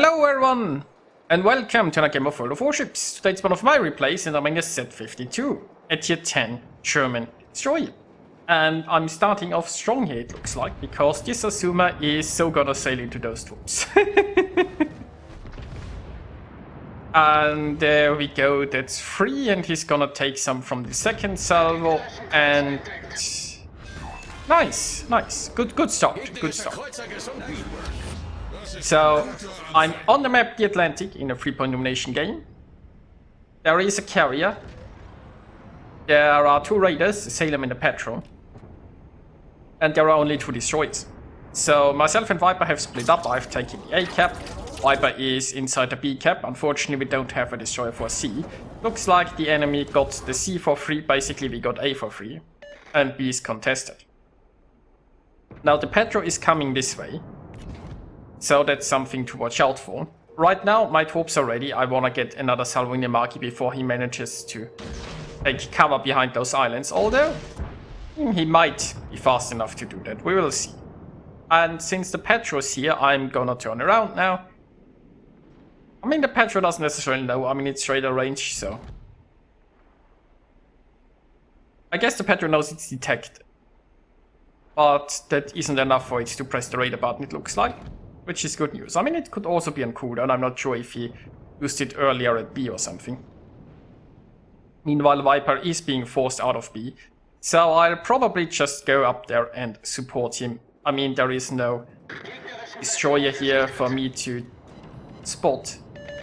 Hello everyone, and welcome to another game of World of Warships. Today it's one of my replays, and I'm in a Z-52, a tier 10 German destroyer. And I'm starting off strong here, it looks like, because this Azuma is so gonna sail into those troops. And there we go, that's 3, and he's gonna take some from the second salvo, and... Nice, good start. So, I'm on the map the Atlantic in a 3-point domination game. There is a carrier. There are 2 raiders, the Salem and the Petrol. And there are only 2 destroyers. So, myself and Viper have split up. I've taken the A cap. Viper is inside the B cap. Unfortunately, we don't have a destroyer for C. Looks like the enemy got the C for free. Basically, we got A for free. And B is contested. Now, the Petrol is coming this way. So that's something to watch out for. Right now, my troops are ready. I want to get another salvo in the marquee before he manages to take cover behind those islands. Although, he might be fast enough to do that. We will see. And since the Petrol's here, I'm gonna turn around now. I mean, the Petrol doesn't necessarily know. I mean, it's radar range, so... I guess the Petrol knows it's detected. But that isn't enough for it to press the radar button, it looks like. Which is good news. I mean, it could also be on cooldown. I'm not sure if he used it earlier at B or something. Meanwhile, Viper is being forced out of B. So I'll probably just go up there and support him. I mean, there is no destroyer here for me to spot.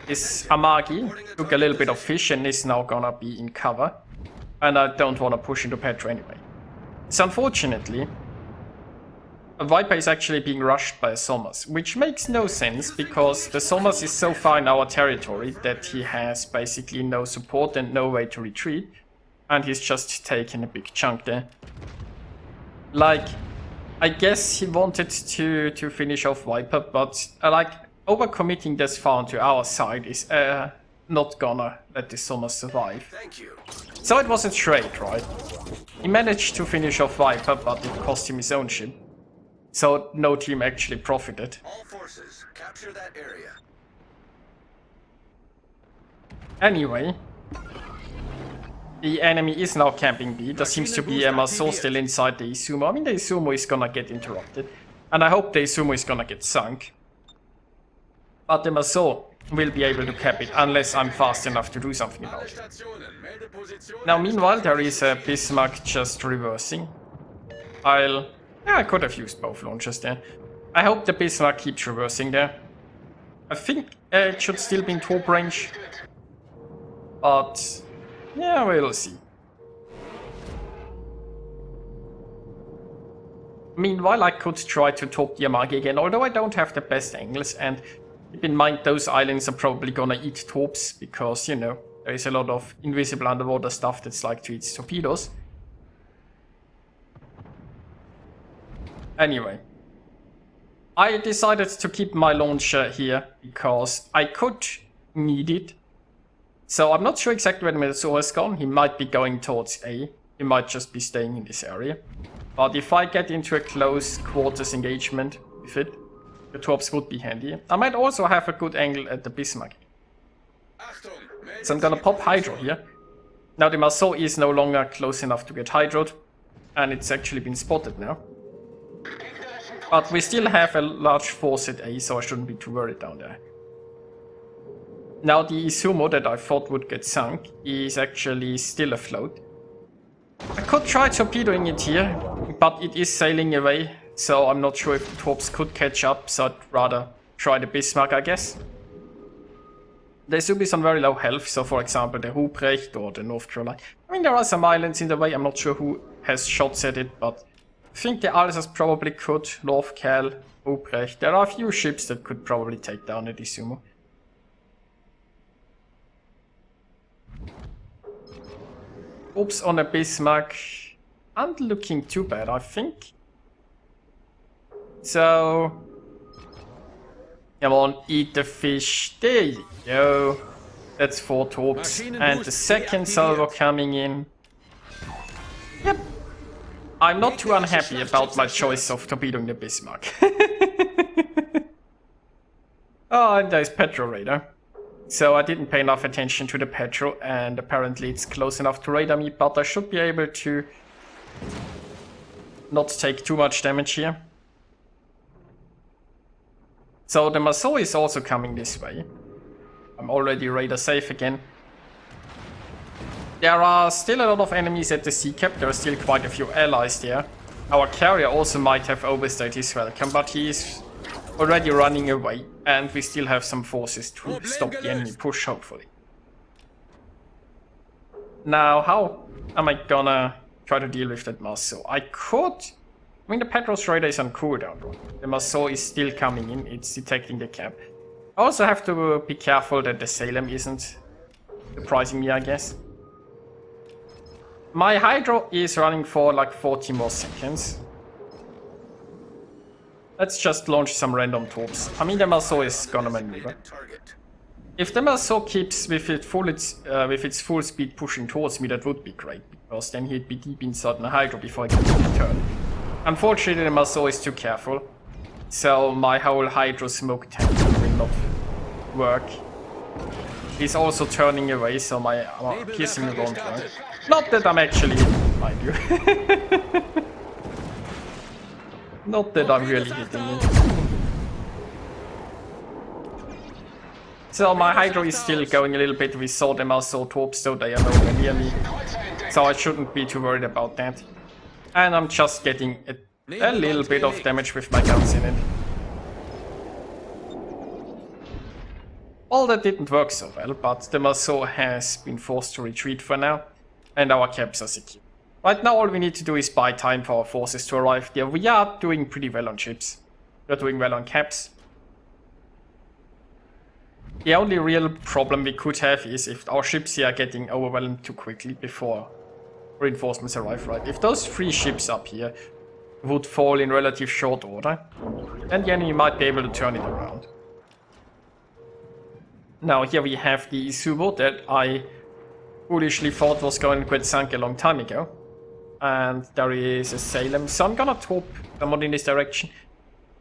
This Amagi took a little bit of fish and is now gonna be in cover. And I don't want to push into Petra anyway. So unfortunately... Viper is actually being rushed by a Somers, which makes no sense because the Somers is so far in our territory that he has basically no support and no way to retreat, and he's just taken a big chunk there. Like, I guess he wanted to finish off Viper, but like overcommitting this far onto our side is not gonna let the Somers survive. Thank you. So it was a trade, right? He managed to finish off Viper, but it cost him his own ship. So no team actually profited. All forces, capture that area. Anyway, the enemy is now camping B. There seems to be a Maso still inside the Izumo. I mean, the Izumo is gonna get interrupted. And I hope the Izumo is gonna get sunk. But the Maso will be able to cap it unless I'm fast enough to do something about it. Now, meanwhile, there is a Bismarck just reversing. Yeah, I could have used both launchers there. I hope the Bismarck keeps reversing there. I think it should still be in top range. But, yeah, we'll see. Meanwhile, I could try to top the Amagi again, although I don't have the best angles. And keep in mind, those islands are probably gonna eat torps, because, you know, there is a lot of invisible underwater stuff that's like to eat torpedoes. Anyway, I decided to keep my launcher here because I could need it. So I'm not sure exactly where the Meteor has gone. He might be going towards A. He might just be staying in this area. But if I get into a close quarters engagement with it, the torps would be handy. I might also have a good angle at the Bismarck. So I'm gonna pop Hydro here. Now the Maso is no longer close enough to get hydroed. And it's actually been spotted now. But we still have a large force at A, so I shouldn't be too worried down there. Now the Izumo that I thought would get sunk is actually still afloat. I could try torpedoing it here, but it is sailing away, so I'm not sure if the torps could catch up, so I'd rather try the Bismarck, I guess. The Izumo is on very low health, so for example the Ruprecht or the North Carolina. I mean, there are some islands in the way, I'm not sure who has shots at it, but... I think the others probably could. North Cal, Ruprecht. There are a few ships that could probably take down the Izumo. Oops, on a Bismarck. Aren't looking too bad, I think. So... Come on, eat the fish. There you go. That's 4 torps. And the second salvo coming in. Yep. I'm not too unhappy about my choice of torpedoing the Bismarck. Oh, and there's Petro radar. So I didn't pay enough attention to the Petro, and apparently it's close enough to radar me, but I should be able to not take too much damage here. So the Maso is also coming this way. I'm already radar safe again. There are still a lot of enemies at the sea cap. There are still quite a few allies there. Our carrier also might have overstayed his welcome, but he is already running away, and we still have some forces to stop the enemy push, hopefully. Now, how am I gonna try to deal with that Maso? I mean, the Petros radar is on cooldown. The Maso is still coming in, it's detecting the camp. I also have to be careful that the Salem isn't surprising me, I guess. My Hydro is running for like 40 more seconds. Let's just launch some random torps. I mean, the Maso is gonna maneuver. If the Maso keeps with its full speed pushing towards me, that would be great, because then he'd be deep inside the Hydro before I get to the turn. Unfortunately, the Maso is too careful, so my whole Hydro smoke tank will not work. He's also turning away, so my piercing won't work. Not that I'm actually hitting, mind you. Not that I'm really hitting it. So my Hydro is still going a little bit. We saw them also torps, so they are nowhere near me. So I shouldn't be too worried about that. And I'm just getting a little bit of damage with my guns in it. Well, that didn't work so well, but the Maso has been forced to retreat for now, and our caps are secure. Right now all we need to do is buy time for our forces to arrive there. We are doing pretty well on ships. We're doing well on caps. The only real problem we could have is if our ships here are getting overwhelmed too quickly before reinforcements arrive, right? If those 3 ships up here would fall in relative short order, then the enemy might be able to turn it around. Now here we have the Izumo that I foolishly thought was going to get sunk a long time ago. And there is a Salem, so I'm gonna torp someone in this direction.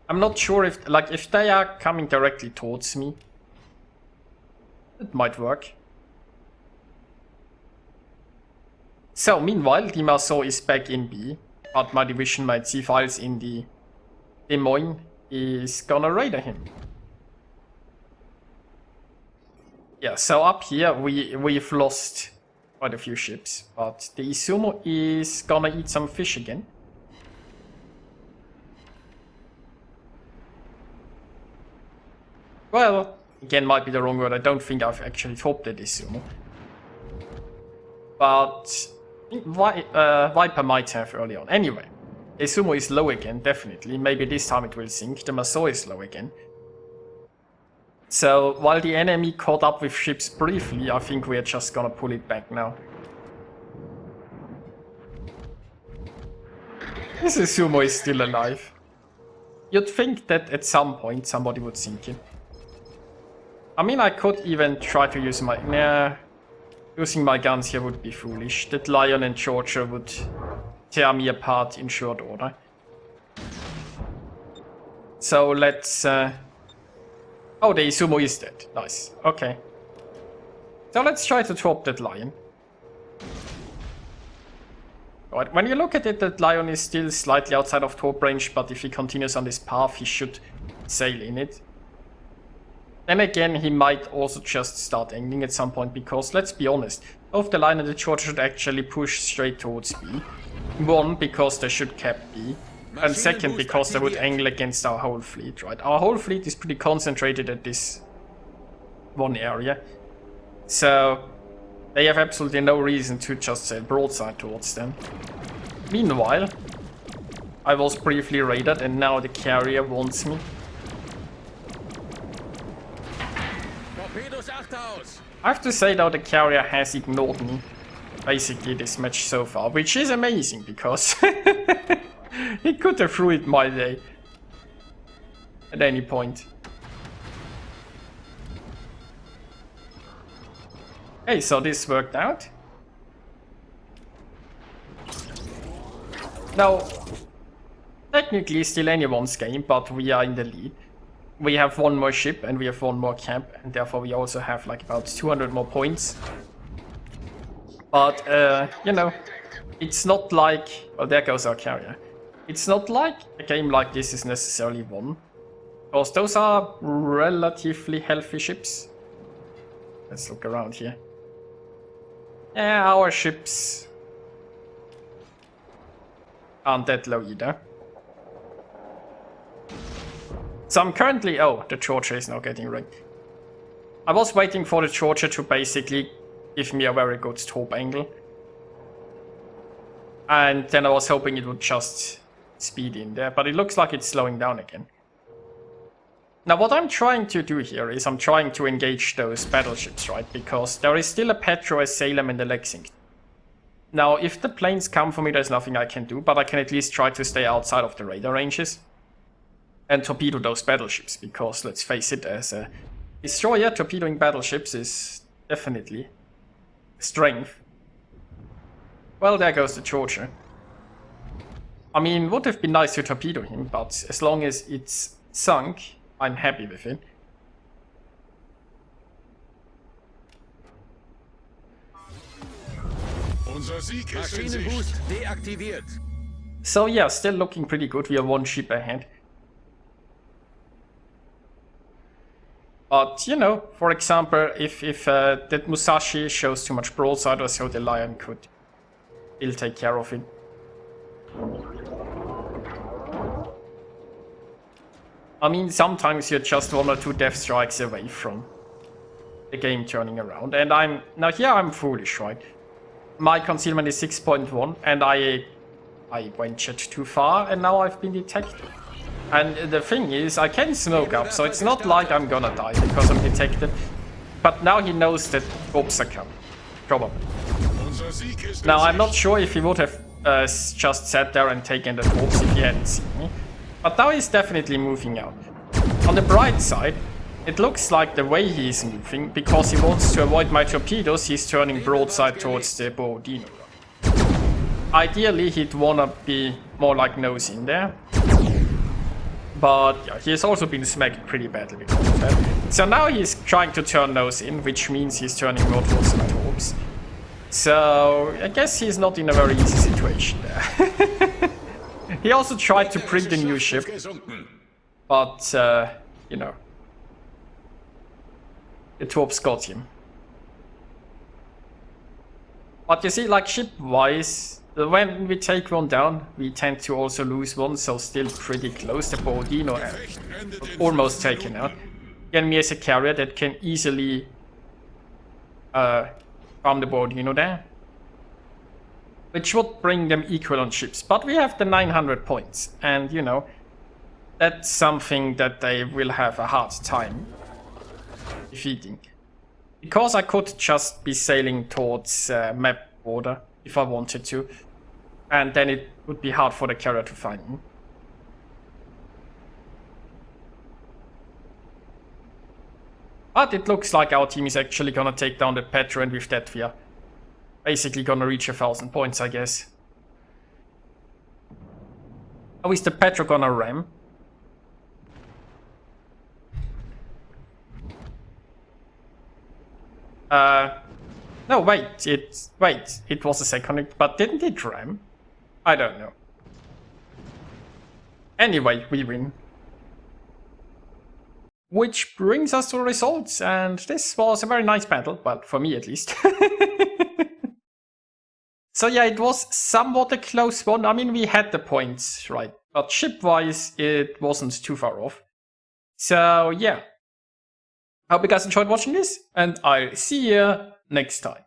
I'm not sure if they are coming directly towards me. It might work. So meanwhile, the Maso is back in B, but my division mate C-Files in the Des Moines is gonna radar him. Yeah, so up here we've lost quite a few ships, but the Izumo is gonna eat some fish again. Well, again might be the wrong word. I don't think I've actually torped the Izumo. But Viper might have early on. Anyway, the Izumo is low again, definitely. Maybe this time it will sink. The Maso is low again. So, while the enemy caught up with ships briefly, I think we're just gonna pull it back now. This Izumo is still alive. You'd think that at some point somebody would sink him. I mean, I could even try to use my... Nah, using my guns here would be foolish. That Lion and Georgia would tear me apart in short order. So let's... Oh, the Izumo is dead. Nice. Okay. So let's try to torp that Lion. Right. When you look at it, that Lion is still slightly outside of torp range, but if he continues on this path, he should sail in it. Then again, he might also just start angling at some point, because let's be honest, both the Lion and the Georgia should actually push straight towards B. One, because they should cap B. And second, because they would angle against our whole fleet, right? Our whole fleet is pretty concentrated at this one area. So they have absolutely no reason to just sail broadside towards them. Meanwhile, I was briefly radared and now the carrier wants me. I have to say though, the carrier has ignored me basically this match so far, which is amazing because he could have ruined my day at any point. Hey, so this worked out. Now, technically still anyone's game, but we are in the lead. we have one more ship and we have one more camp, and therefore we also have like about 200 more points. But, you know, it's not like... Well, there goes our carrier. It's not like a game like this is necessarily won. Because those are relatively healthy ships. Let's look around here. Yeah, our ships aren't that low either. So I'm currently... Oh, the Georgia is now getting wrecked. I was waiting for the Georgia to basically give me a very good top angle. And then I was hoping it would just speed in there, but it looks like it's slowing down again. Now what I'm trying to do here is I'm trying to engage those battleships, right? Because there is still a Petro, a Salem and a Lexington. Now if the planes come for me, there's nothing I can do, but I can at least try to stay outside of the radar ranges and torpedo those battleships, because let's face it, as a destroyer, torpedoing battleships is definitely a strength. Well, there goes the Georgia. I mean, would have been nice to torpedo him, but as long as it's sunk, I'm happy with it. Maschinenboost deaktiviert. So yeah, still looking pretty good. We are one ship ahead. But, you know, for example, if that Musashi shows too much broadside or so, the Lion could still take care of it. I mean, sometimes you're just 1 or 2 death strikes away from the game turning around. And now here I'm foolish, right? My concealment is 6.1 and I ventured too far and now I've been detected. And the thing is, I can smoke up, so it's not like I'm gonna die because I'm detected. But now he knows that bombs are coming. Probably. Now, I'm not sure if he would have just sat there and taken the bombs if he hadn't seen me. But now he's definitely moving out. On the bright side, it looks like the way he's moving, because he wants to avoid my torpedoes, he's turning broadside towards the Borodino. Ideally, he'd wanna be more like nose in there. But yeah, he has also been smacked pretty badly because of that. So now he's trying to turn nose in, which means he's turning more towards my torps. So I guess he's not in a very easy situation there. He also tried to print the new ship, but you know, the torps got him. But you see, like ship-wise, when we take one down, we tend to also lose one, so still pretty close. The Borodino almost taken out. Again, me as a carrier that can easily farm the Borodino there, which would bring them equal on ships. But we have the 900 points, and you know, that's something that they will have a hard time defeating. Because I could just be sailing towards map border if I wanted to, and then it would be hard for the carrier to find me. But it looks like our team is actually gonna take down the Petro, and with that we are basically gonna reach 1,000 points, I guess. How is the Petro gonna ram? No, wait, it was a second, but didn't it ram? I don't know. Anyway, we win. Which brings us to the results, and this was a very nice battle, well, for me at least. So yeah, it was somewhat a close one. I mean, we had the points, right? But ship-wise, it wasn't too far off. So yeah. I hope you guys enjoyed watching this, and I'll see you next time.